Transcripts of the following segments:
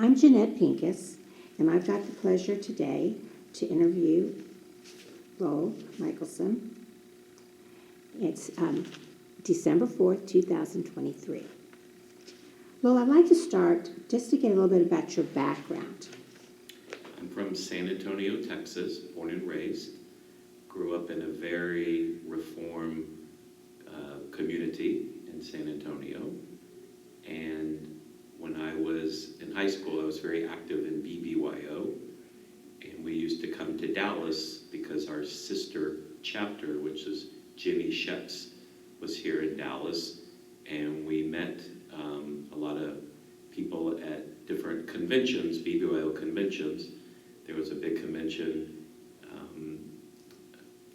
I'm Jeanette Pincus, and I've got the pleasure today to interview Lowell Michaelson. It's December 4th, 2023. Lowell, I'd like to start just to get a little bit about your background. I'm from San Antonio, Texas, born and raised. Grew up in a very reform community in San Antonio. And when I was in high school, I was very active in BBYO. And we used to come to Dallas because our sister chapter, which is Jimmy Sheps, was here in Dallas. And we met a lot of people at different conventions, BBYO conventions. There was a big convention,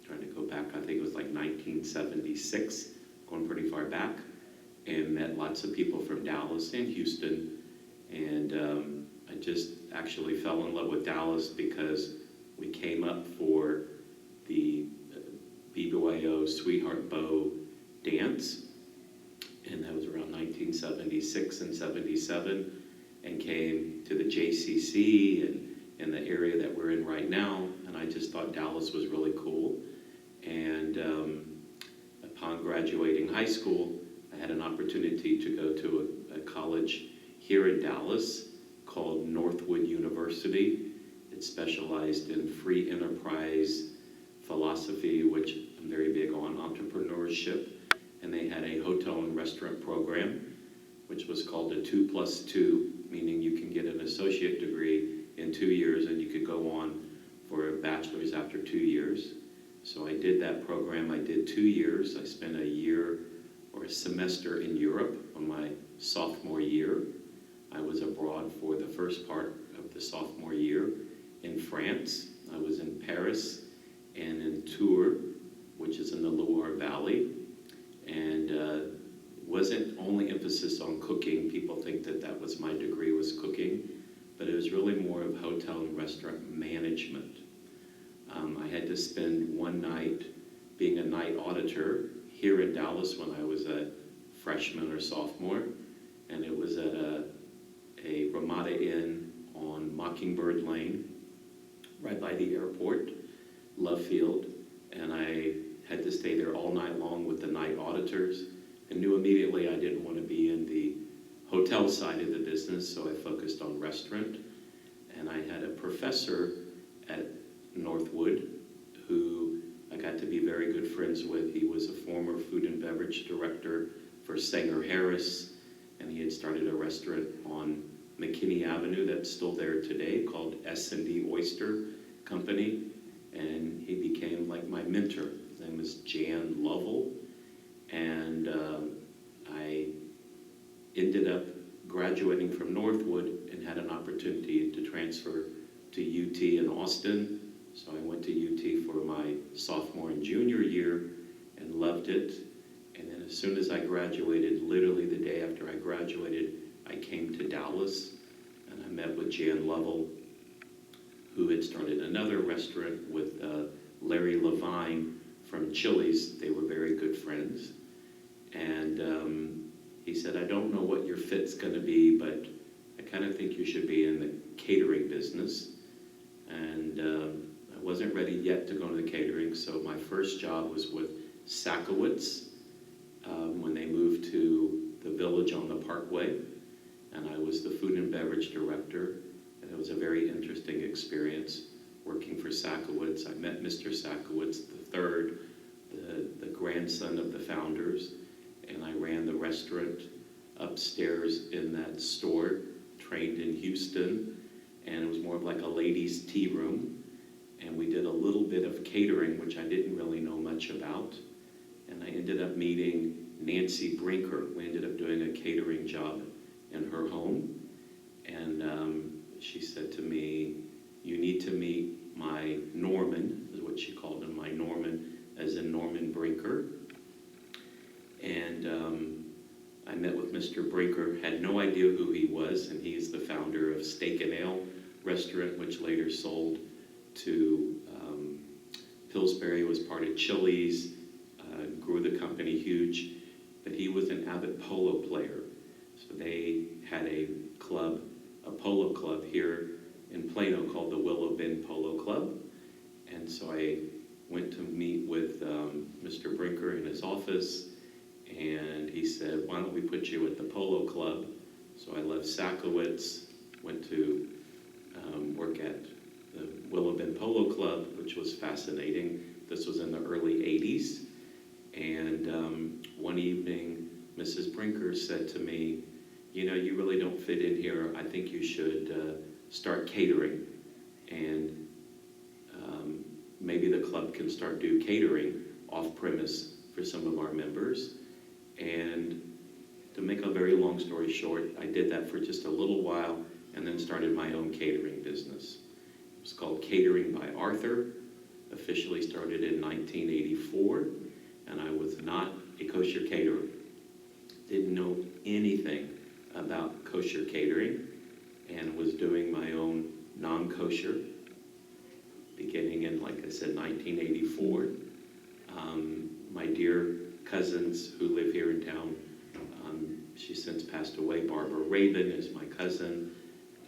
trying to go back, I think it was like 1976, going pretty far back, and met lots of people from Dallas and Houston. And I just actually fell in love with Dallas because we came up for the BBYO Sweetheart Bow dance, and that was around 1976 and 77, and came to the JCC and in the area that we're in right now, and I just thought Dallas was really cool. And upon graduating high school, I had an opportunity to go to a college here in Dallas called Northwood University. It specialized in free enterprise philosophy, which I'm very big on, entrepreneurship. And they had a hotel and restaurant program, which was called a 2+2, meaning you can get an associate degree in 2 years and you could go on for a bachelor's after 2 years. So I did that program. I did 2 years. I spent a year or a semester in Europe on my sophomore year. I was abroad for the first part of the sophomore year in France. I was in Paris and in Tours, which is in the Loire Valley. And wasn't only emphasis on cooking. People think that that was my degree, was cooking, but it was really more of hotel and restaurant management. I had to spend one night being a night auditor here in Dallas when I was a freshman or sophomore, and it was at a Ramada Inn on Mockingbird Lane, right by the airport, Love Field, and I had to stay there all night long with the night auditors, and knew immediately I didn't want to be in the hotel side of the business, so I focused on restaurant. And I had a professor at Northwood who I got to be very good friends with. He was a former food and beverage director for Sanger Harris, and he had started a restaurant on McKinney Avenue that's still there today called S&D Oyster Company, and he became like my mentor. His name was Jan Lovell, and I ended up graduating from Northwood and had an opportunity to transfer to UT in Austin. So I went to UT for my sophomore and junior year and loved it. And then as soon as I graduated, literally the day after I graduated, I came to Dallas and I met with Jan Lovell, who had started another restaurant with Larry Levine from Chili's. They were very good friends. And he said, I don't know what your fit's going to be, but I kind of think you should be in the catering business. And I wasn't ready yet to go into the catering, so my first job was with Sakowitz when they moved to the Village on the Parkway. And I was the food and beverage director. And it was a very interesting experience working for Sakowitz. I met Mr. Sakowitz III, the grandson of the founders, and I ran the restaurant upstairs in that store, trained in Houston, and it was more of like a ladies' tea room. And we did a little bit of catering, which I didn't really know much about. And I ended up meeting Nancy Brinker. We ended up doing a catering job in her home. And she said to me, you need to meet my Norman, is what she called him, my Norman, as in Norman Brinker. And I met with Mr. Brinker, had no idea who he was, and he's the founder of Steak and Ale restaurant, which later sold to Pillsbury, was part of Chili's, grew the company huge, but he was an avid polo player. So they had a club a polo club here in Plano called the Willow Bend Polo Club. And so I went to meet with Mr. Brinker in his office, and he said, why don't we put you at the Polo Club? So I left Sakowitz, went to work at the Willow Bend Polo Club, which was fascinating. This was in the early 80s. And one evening, Mrs. Brinker said to me, you know, you really don't fit in here. I think you should start catering. And maybe the club can start do catering off-premise for some of our members. And to make a very long story short, I did that for just a little while and then started my own catering business. It was called Catering by Arthur, officially started in 1984, and I was not a kosher caterer. Didn't know anything about kosher catering and was doing my own non-kosher beginning in, like I said, 1984. My dear cousins who live here in town, she's since passed away. Barbara Rabin is my cousin,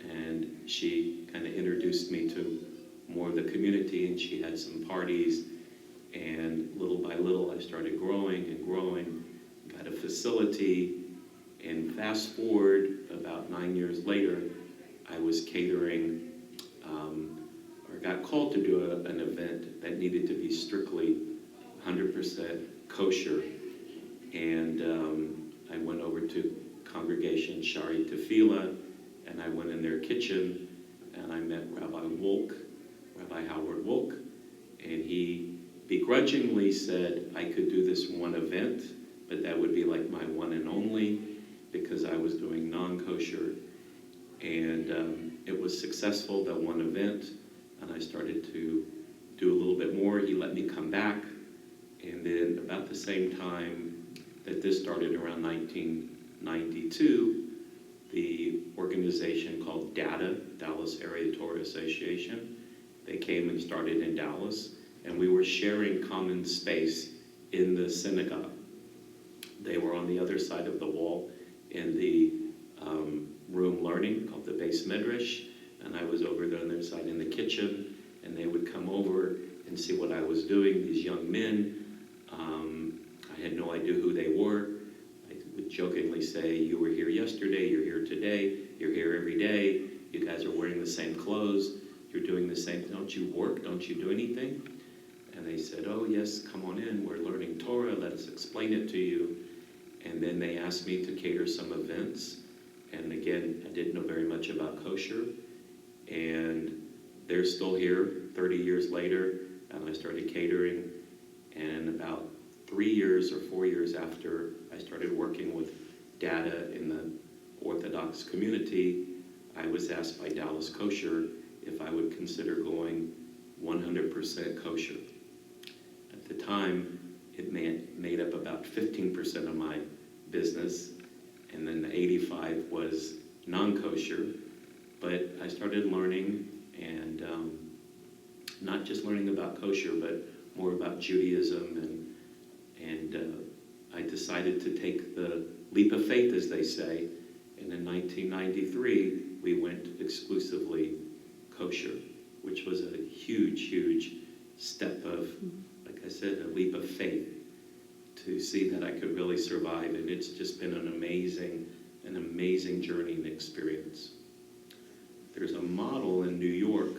and she kind of introduced me to more of the community, and she had some parties, and little by little I started growing and growing, got a facility, and fast forward about 9 years later, I was catering, or got called to do an event that needed to be strictly 100% kosher, and I went over to Congregation Shari Tefillah, and I went in their kitchen, and I met Rabbi Howard Wolk, and he begrudgingly said I could do this one event, but that would be like my one and only, because I was doing non-kosher, and it was successful, that one event, and I started to do a little bit more. He let me come back, and then about the same time that this started, around 1992, the organization called DATA, Dallas Area Torah Association, they came and started in Dallas, and we were sharing common space in the synagogue. They were on the other side of the wall in the room learning called the Beis Medrash, and I was over there on their side in the kitchen, and they would come over and see what I was doing, these young men. I had no idea who they were. I would jokingly say, you were here yesterday, you're here today, you're here every day, you guys are wearing the same clothes, you're doing the same, don't you work, don't you do anything? And they said, oh yes, come on in, we're learning Torah, let us explain it to you. And then they asked me to cater some events. And again, I didn't know very much about kosher. And they're still here 30 years later, and I started catering. And about 3 years or 4 years after I started working with data in the Orthodox community, I was asked by Dallas Kosher if I would consider going 100% kosher. At the time, it made up about 15% of my business, and then the 85 was non-kosher. But I started learning, and not just learning about kosher, but more about Judaism, and I decided to take the leap of faith, as they say, and in 1993, we went exclusively kosher, which was a huge, huge step of, like I said, a leap of faith to see that I could really survive, and it's just been an amazing journey and experience. There's a model in New York,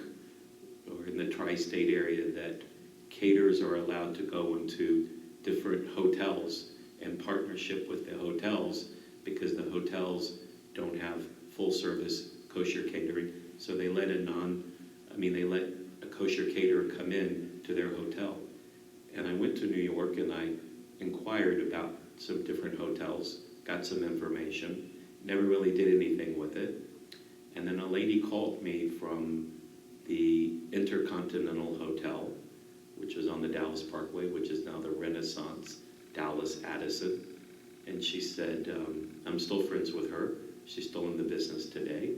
or in the tri-state area, that caterers are allowed to go into different hotels in partnership with the hotels, because the hotels don't have full-service kosher catering, so they let a kosher caterer come in to their hotel. And I went to New York and I inquired about some different hotels, got some information, never really did anything with it. And then a lady called me from the Intercontinental Hotel, which was on the Dallas Parkway, which is now the Renaissance Dallas Addison. And she said, I'm still friends with her. She's still in the business today.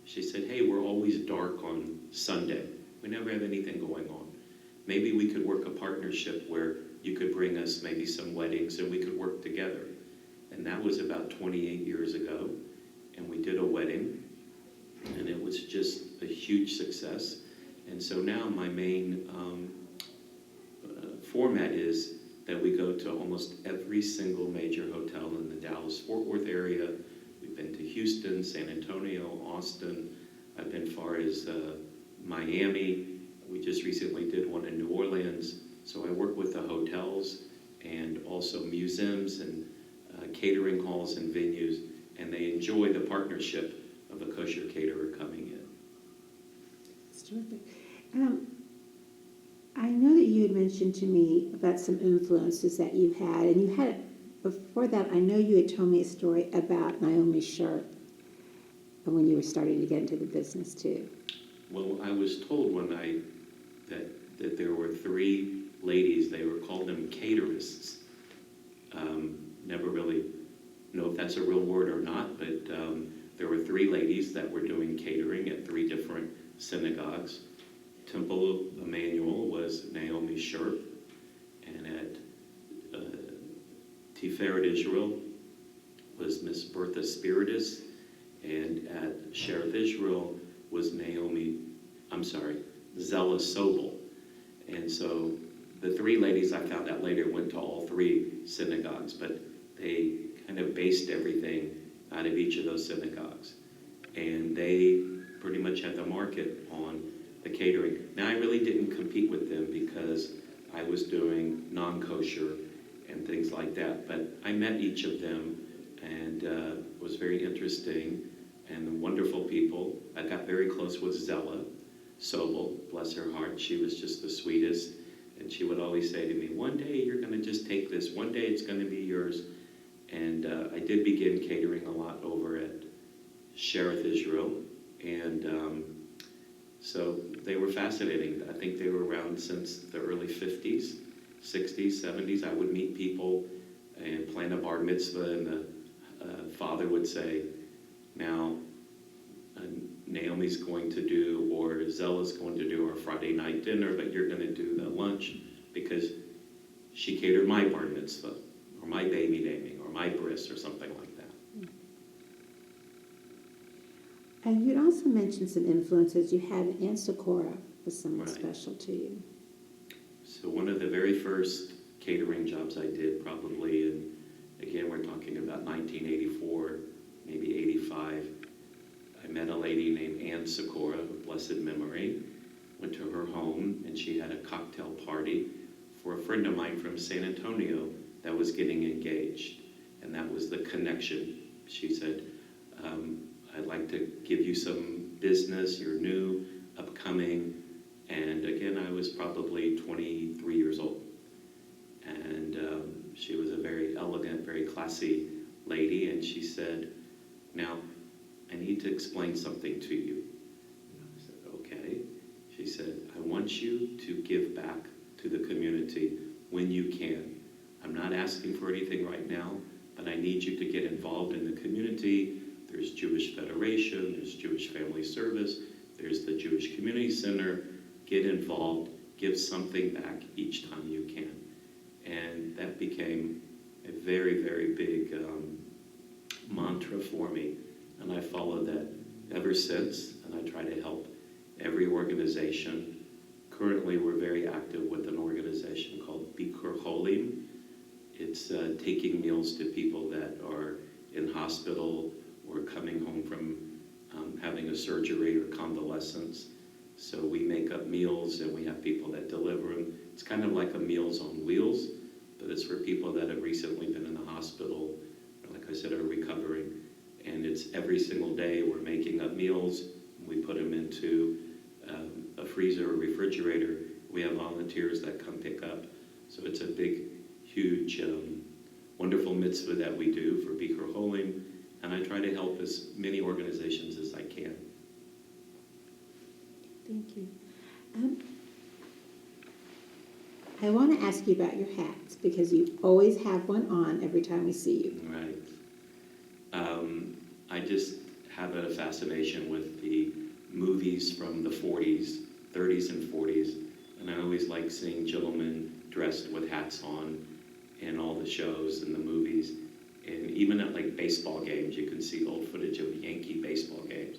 She said, hey, we're always dark on Sunday. We never have anything going on. Maybe we could work a partnership where you could bring us maybe some weddings and we could work together. And that was about 28 years ago. And we did a wedding. and it was just a huge success. And so now my main format is that we go to almost every single major hotel in the Dallas-Fort Worth area. We've been to Houston, San Antonio, Austin. I've been far as Miami. We just recently did one in New Orleans. So I work with the hotels and also museums and catering halls and venues, and they enjoy the partnership of a kosher caterer coming in. That's terrific. I know that you had mentioned to me about some influences that you had, and you had, before that, I know you had told me a story about Naomi Sharp when you were starting to get into the business too. Well, I was told that there were three ladies, they were called them caterists. Never really know if that's a real word or not, but there were three ladies that were doing catering at three different synagogues. Temple Emmanuel was Naomi Sharp, and at Tiferet Israel was Miss Bertha Spiritus, and at Shereth Israel was Zella Sobel. And so the three ladies, I found out later, went to all three synagogues, but they kind of based everything out of each of those synagogues. And they pretty much had the market on the catering. Now, I really didn't compete with them because I was doing non-kosher and things like that, but I met each of them, and it was very interesting and wonderful people. I got very close with Zella Sobel, bless her heart. She was just the sweetest, and she would always say to me, one day you're going to just take this, one day it's going to be yours. And I did begin catering a lot over at Shereth Israel, and so they were fascinating. I think they were around since the early 50s, 60s, 70s. I would meet people and plan a bar mitzvah, and the father would say, now, Naomi's going to do, or Zella's going to do our Friday night dinner, but you're going to do the lunch because she catered my bar mitzvah, or my baby naming, or my bris, or something like that. And you'd also mentioned some influences. You had Aunt Socorro was someone Right. special to you. So one of the very first catering jobs I did, probably, and again, we're talking about 1984, maybe 85, I met a lady named Aunt Socorro, of blessed memory, went to her home, and she had a cocktail party for a friend of mine from San Antonio that was getting engaged, and that was the connection. She said, I'd like to give you some business, you're new, upcoming, and again, I was probably 23 years old, and she was a very elegant, very classy lady, and she said, now, I need to explain something to you. I said, okay. She said, I want you to give back to the community when you can. I'm not asking for anything right now, but I need you to get involved in the community. There's Jewish Federation, there's Jewish Family Service, there's the Jewish Community Center. Get involved, give something back each time you can. And that became a very, very big mantra for me. And I followed that ever since, and I try to help every organization. Currently, we're very active with an organization called Bikur Cholim. It's taking meals to people that are in hospital or coming home from having a surgery or convalescence. So we make up meals, and we have people that deliver them. It's kind of like a Meals on Wheels, but it's for people that have recently been in the hospital, or like I said, are recovering. And it's every single day we're making up meals. We put them into a freezer or refrigerator. We have volunteers that come pick up. So it's a big, huge, wonderful mitzvah that we do for Bikur Cholim. And I try to help as many organizations as I can. Thank you. I want to ask you about your hats because you always have one on every time we see you. Right. I just have a fascination with the movies from the 40s, 30s and 40s, and I always like seeing gentlemen dressed with hats on in all the shows and the movies. And even at like baseball games, you can see old footage of Yankee baseball games.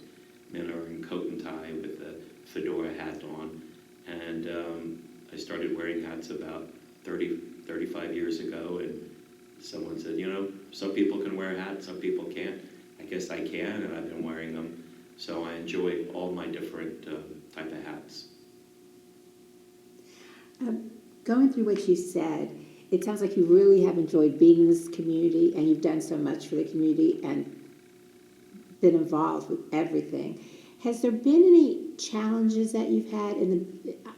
men are in coat and tie with a fedora hat on. And I started wearing hats about 35 years ago, and someone said, you know, some people can wear hats, some people can't. I guess I can, and I've been wearing them. So I enjoy all my different type of hats. Going through what you said, it sounds like you really have enjoyed being in this community, and you've done so much for the community and been involved with everything. Has there been any challenges that you've had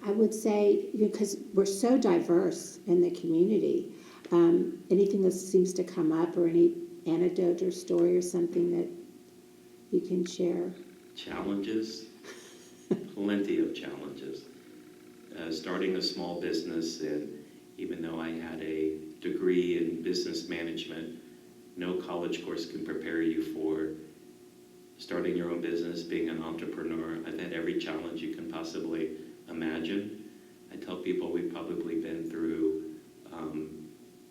I would say, because we're so diverse in the community, anything that seems to come up, or any anecdote or story or something that you can share? Challenges? Plenty of challenges. Starting a small business, and even though I had a degree in business management, no college course can prepare you for starting your own business, being an entrepreneur. I've had every challenge you can possibly imagine. I tell people we've probably been through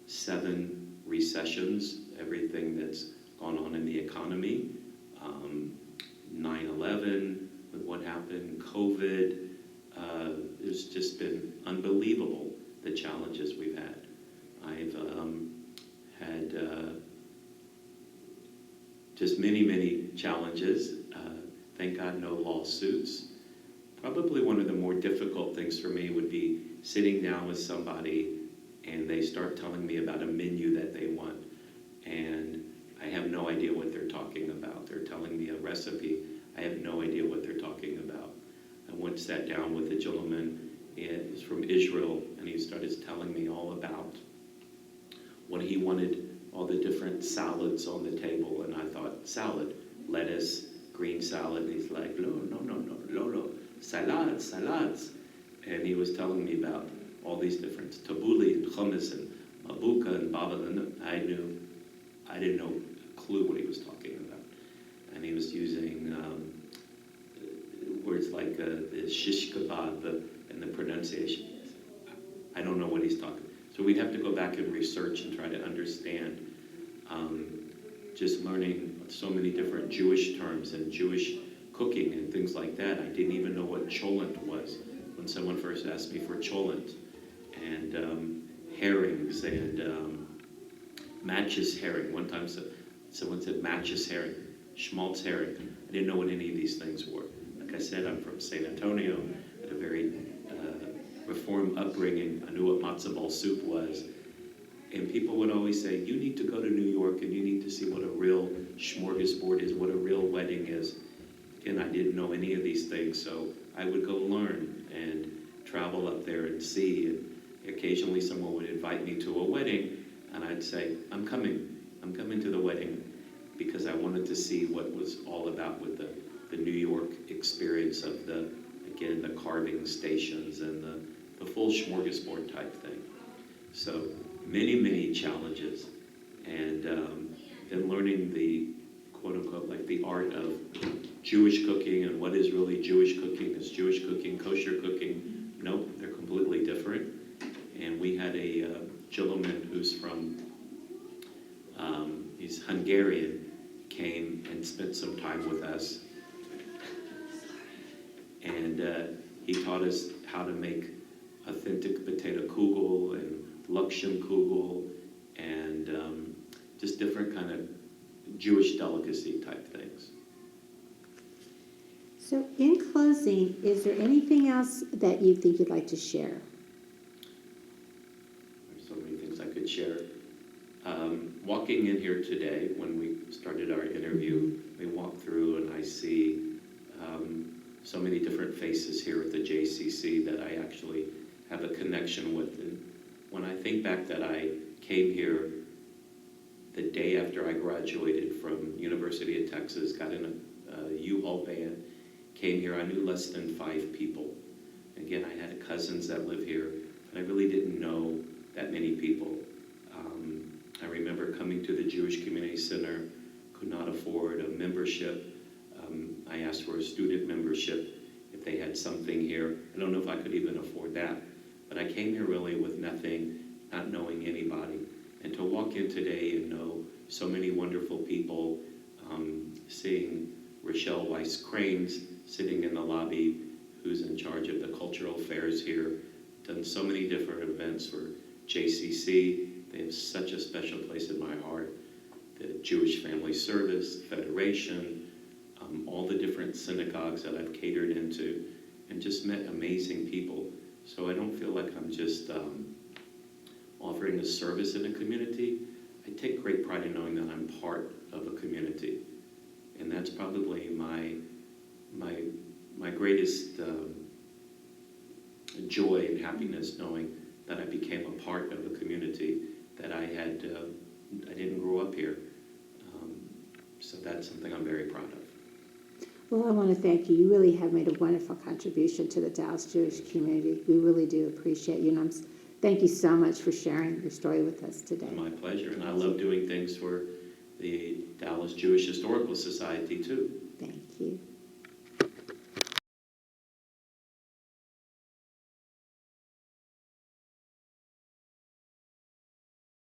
7 recessions, everything that's gone on in the economy, 9/11, with what happened, COVID. It's just been unbelievable, the challenges we've had. I've had just many, many challenges. Thank God no lawsuits. Probably one of the more difficult things for me would be sitting down with somebody and they start telling me about a menu that they want, and I have no idea what they're talking about. They're telling me a recipe. I have no idea what they're talking about. I once sat down with a gentleman, he's from Israel, and he started telling me all about what he wanted, all the different salads on the table, and I thought, salad, lettuce, green salad, and he's like, no, salads. And he was telling me about all these different tabbouleh and hummus and mabuka and baba, and I didn't know a clue what he was talking about. And he was using words like the shish kebab and the pronunciation. I don't know what he's talking. So we'd have to go back and research and try to understand. Just learning so many different Jewish terms and Jewish cooking and things like that. I didn't even know what cholent was when someone first asked me for cholent, and herrings and matches herring. One time someone said matches herring, schmaltz herring. I didn't know what any of these things were. Like I said, I'm from San Antonio, had a very Reform upbringing. I knew what matzo ball soup was. And people would always say, you need to go to New York and you need to see what a real smorgasbord is, what a real wedding is. And I didn't know any of these things, so I would go learn and travel up there and see. And occasionally someone would invite me to a wedding, and I'd say, I'm coming to the wedding, because I wanted to see what was all about with the New York experience of the carving stations and the full smorgasbord type thing. So many, many challenges, and then learning the quote-unquote like the art of Jewish cooking and what is really Jewish cooking. Is Jewish cooking kosher cooking? Nope, they're completely different. And we had a gentleman who's from, he's Hungarian, came and spent some time with us, and he taught us how to make authentic potato kugel and Luxem kugel, and just different kind of Jewish delicacy type things. So in closing, is there anything else that you think you'd like to share? There's so many things I could share. Walking in here today, when we started our interview, we walked through and I see so many different faces here at the JCC that I actually have a connection with. And when I think back that I came here the day after I graduated from University of Texas, got in a U-Haul van, came here, I knew less than 5 people. Again, I had cousins that live here, but I really didn't know that many people. I remember coming to the Jewish Community Center, could not afford a membership. I asked for a student membership if they had something here. I don't know if I could even afford that, but I came here really with nothing, not knowing anybody. And to walk in today and know so many wonderful people, seeing Rochelle Weiss-Cranes sitting in the lobby, who's in charge of the cultural affairs here, done so many different events for JCC. They have such a special place in my heart. The Jewish Family Service, Federation, all the different synagogues that I've catered into, and just met amazing people. So I don't feel like I'm just offering a service in a community. I take great pride in knowing that I'm part of a community. And that's probably my greatest joy and happiness, knowing that I became a part of a community that I didn't grow up here. So that's something I'm very proud of. Well, I want to thank you. You really have made a wonderful contribution to the Dallas Jewish community. We really do appreciate you. And thank you so much for sharing your story with us today. My pleasure. And I love doing things for the Dallas Jewish Historical Society, too. Thank you.